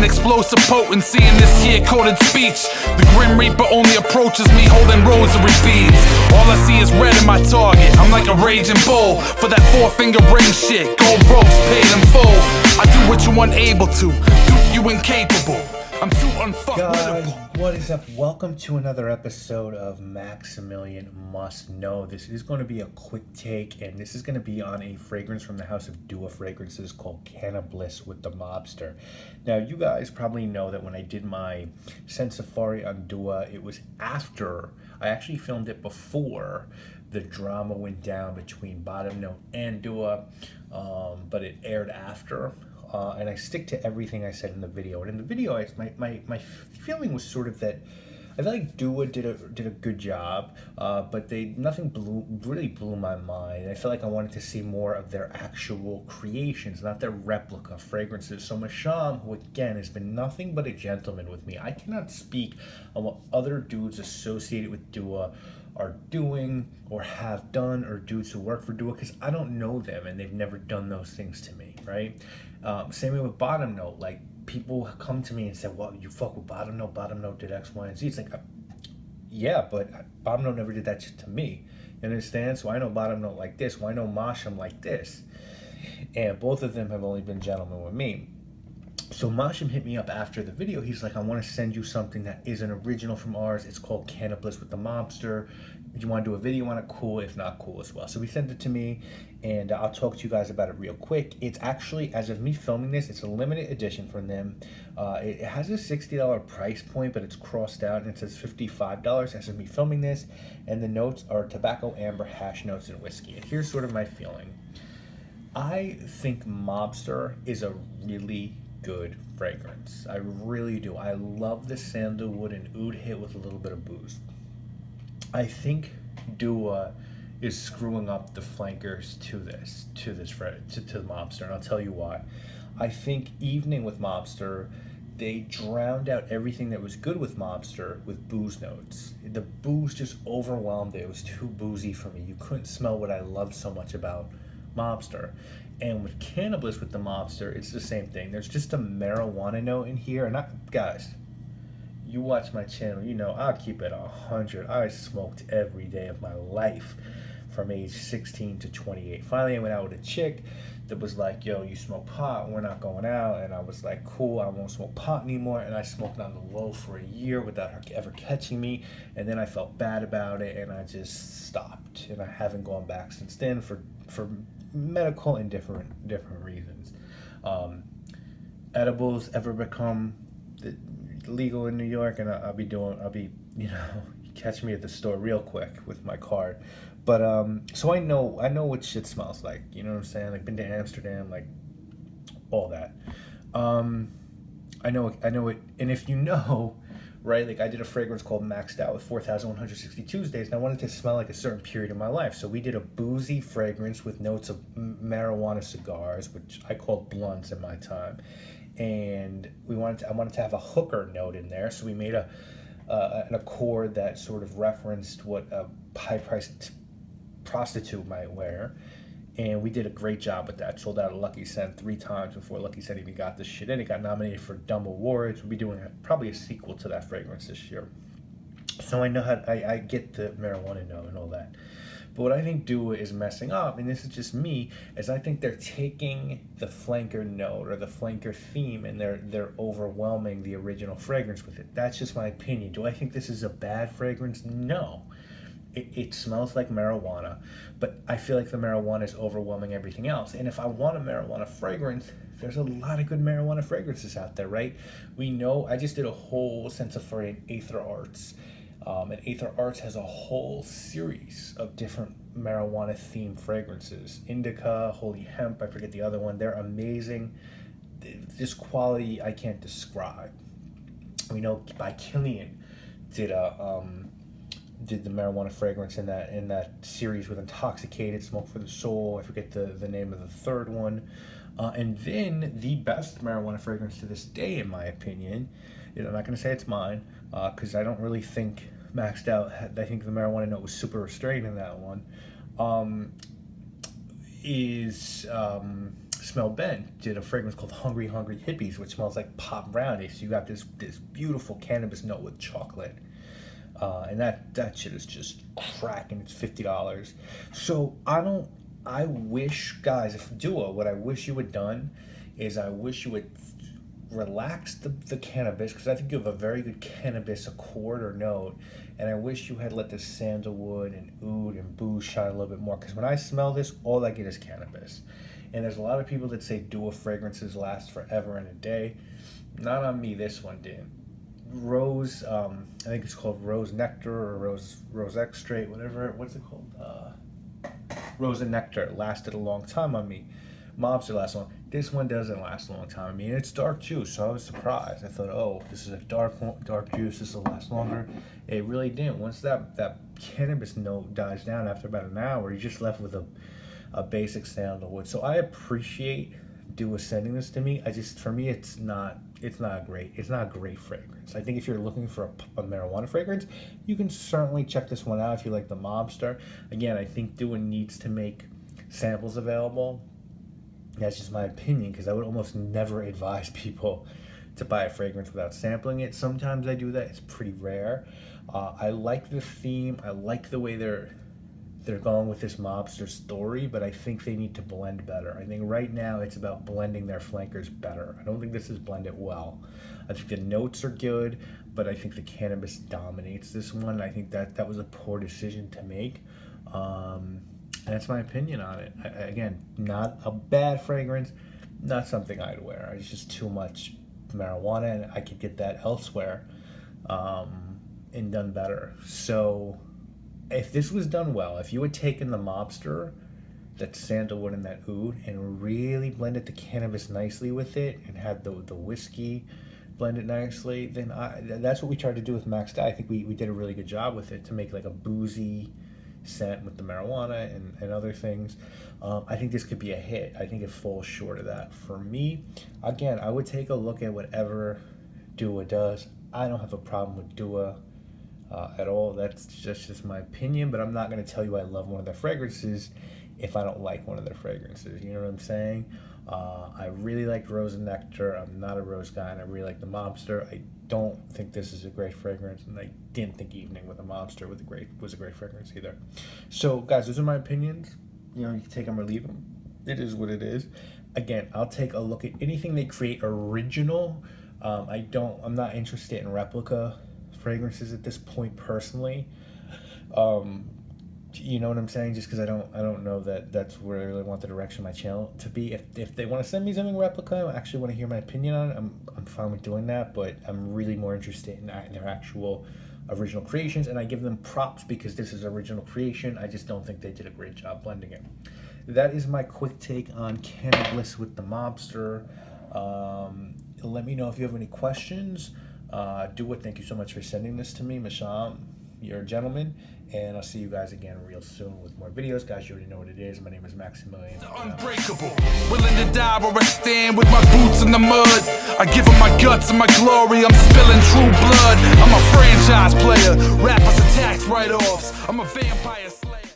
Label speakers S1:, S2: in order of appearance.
S1: an explosive potency in this here coded speech. The Grim Reaper only approaches me holding rosary beads. All I see is red in my target. I'm like a raging bull for that four-finger ring shit. Gold ropes paid in full. I do what you unable to, do you incapable. I'm too
S2: Guys, what is up? Welcome to another episode of Maximilian Must Know. This is going to be a quick take, and this is going to be on a fragrance from the house of Dua Fragrances called Canabliss with the Mobster. Now, you guys probably know that when I did my Scent Safari on Dua, it was after, I actually filmed it before the drama went down between Bottom Note and Dua, but it aired after. And I stick to everything I said in the video. And in the video, my feeling was sort of that I feel like Dua did a good job, but nothing really blew my mind. I feel like I wanted to see more of their actual creations, not their replica fragrances. So Masham, who again has been nothing but a gentleman with me, I cannot speak on what other dudes associated with Dua are doing or have done, or dudes who work for Dua, because I don't know them and they've never done those things to me, right? Same way with Bottom Note. Like, people come to me and say, well, you fuck with Bottom Note did X, Y, and Z. It's like, yeah, but Bottom Note never did that shit to me. You understand? So I know Bottom Note like this. Well, I know Masham like this. And both of them have only been gentlemen with me. So Masham hit me up after the video. He's like, I want to send you something that is an original from ours. It's called Canabliss with the Mobster. If you want to do a video on it, cool. If not, cool as well. So he sent it to me, and I'll talk to you guys about it real quick. It's actually, as of me filming this, it's a limited edition from them. It has a $60 price point, but it's crossed out, and it says $55 as of me filming this. And the notes are tobacco, amber, hash notes, and whiskey. And here's sort of my feeling. I think Mobster is a really good fragrance. I really do. I love the sandalwood and oud hit with a little bit of booze. I think Dua is screwing up the flankers to the Mobster, and I'll tell you why. I think Evening with Mobster, they drowned out everything that was good with Mobster with booze notes. The booze just overwhelmed it. It was too boozy for me. You couldn't smell what I loved so much about Mobster. And with Canabliss with the Mobster, it's the same thing. There's just a marijuana note in here. And guys, you watch my channel, you know I'll keep it 100. I smoked every day of my life from age 16 to 28. Finally, I went out with a chick that was like, yo, you smoke pot, we're not going out. And I was like, cool, I won't smoke pot anymore. And I smoked on the low for a year without her ever catching me. And then I felt bad about it, and I just stopped. And I haven't gone back since then for medical and different reasons. Edibles ever become legal in New York, and I'll be catch me at the store real quick with my card. But so I know what shit smells like, you know what I'm saying? Like, been to Amsterdam, like all that. I know it. And if you know, right, like I did a fragrance called Maxed Out with 4,160 Tuesdays, and I wanted to smell like a certain period of my life. So we did a boozy fragrance with notes of marijuana cigars, which I called blunts in my time. And I wanted to have a hooker note in there. So we made an accord that sort of referenced what a high-priced prostitute might wear. And we did a great job with that. Sold out a Lucky Scent 3 times before Lucky Scent even got this shit in. It got nominated for dumb awards. We'll be doing probably a sequel to that fragrance this year. So I know I get the marijuana note and all that. But what I think Dua is messing up, and this is just me, is I think they're taking the flanker note or the flanker theme, and they're overwhelming the original fragrance with it. That's just my opinion. Do I think this is a bad fragrance? No. It smells like marijuana, but I feel like the marijuana is overwhelming everything else. And if I want a marijuana fragrance, there's a lot of good marijuana fragrances out there, right? We know, I just did a whole Scent Safari in Aether Arts. And Aether Arts has a whole series of different marijuana themed fragrances. Indica, Holy Hemp, I forget the other one. They're amazing. This quality I can't describe. We know by Killian did the marijuana fragrance in that series with Intoxicated, Smoke for the Soul. I forget the name of the third one. And then the best marijuana fragrance to this day, in my opinion, I'm not going to say it's mine, because I don't really think Maxed Out, I think the marijuana note was super restrained in that one, is Smell Ben did a fragrance called Hungry Hungry Hippies, which smells like pop brownie. So you got this beautiful cannabis note with chocolate. And that shit is just cracking. It's $50. So I wish, guys, if Dua, what I wish you had done is I wish you would relax the cannabis, because I think you have a very good cannabis accord or note, and I wish you had let the sandalwood and oud and booze shine a little bit more, because when I smell this, all I get is cannabis. And there's a lot of people that say Dua fragrances last forever and a day. Not on me, this one did. Rose, I think it's called Rose Nectar or Rose Extrait, what's it called? Rose and Nectar lasted a long time on me. Mobster lasts long. This one doesn't last a long time. I mean, it's dark juice, so I was surprised. I thought, oh, this is a dark juice. This will last longer. It really didn't. Once that cannabis note dies down after about an hour, you're just left with a basic sandalwood. So I appreciate Dua sending this to me. For me, it's not a great fragrance. I think if you're looking for a marijuana fragrance, you can certainly check this one out if you like the Mobster. Again, I think Dua needs to make samples available. That's just my opinion, because I would almost never advise people to buy a fragrance without sampling it. Sometimes I do that. It's pretty rare. I like the theme. I like the way they're going with this Mobster story, but I think they need to blend better. I think right now it's about blending their flankers better. I don't think this is blended well. I think the notes are good, but I think the cannabis dominates this one. I think that was a poor decision to make. And that's my opinion on it. Again, not a bad fragrance, not something I'd wear. It's just too much marijuana, and I could get that elsewhere and done better. So if this was done well, if you had taken the Mobster, that sandalwood and that oud, and really blended the cannabis nicely with it, and had the whiskey blended nicely, then that's what we tried to do with Max Dye. I think we did a really good job with it to make like a boozy scent with the marijuana and other things. I think this could be a hit. I think it falls short of that. For me, again, I would take a look at whatever Dua does. I don't have a problem with Dua at all. That's just my opinion, but I'm not going to tell you I love one of their fragrances if I don't like one of their fragrances. You know what I'm saying? I really liked Rose and Nectar. I'm not a rose guy, and I really like the Mobster. I don't think this is a great fragrance, and I didn't think Evening with a Mobster was a great fragrance either. So, guys, those are my opinions. You know, you can take them or leave them. It is what it is. Again, I'll take a look at anything they create original. I'm not interested in replica fragrances at this point personally. You know what I'm saying? Just because I don't know that that's where I really want the direction of my channel to be. If they want to send me something replica, I actually want to hear my opinion on it. I'm fine with doing that, but I'm really more interested in their actual original creations, and I give them props because this is original creation. I just don't think they did a great job blending it. That is my quick take on Canabliss with the Mobster. Let me know if you have any questions. Thank you so much for sending this to me, Masham. You're a gentleman, and I'll see you guys again real soon with more videos. Guys, you already know what it is. My name is Maximilian.
S1: Unbreakable, willing to die where I stand with my boots in the mud. I give them my guts and my glory. I'm spilling true blood. I'm a franchise player. Rappers are tax write-offs. I'm a vampire slayer.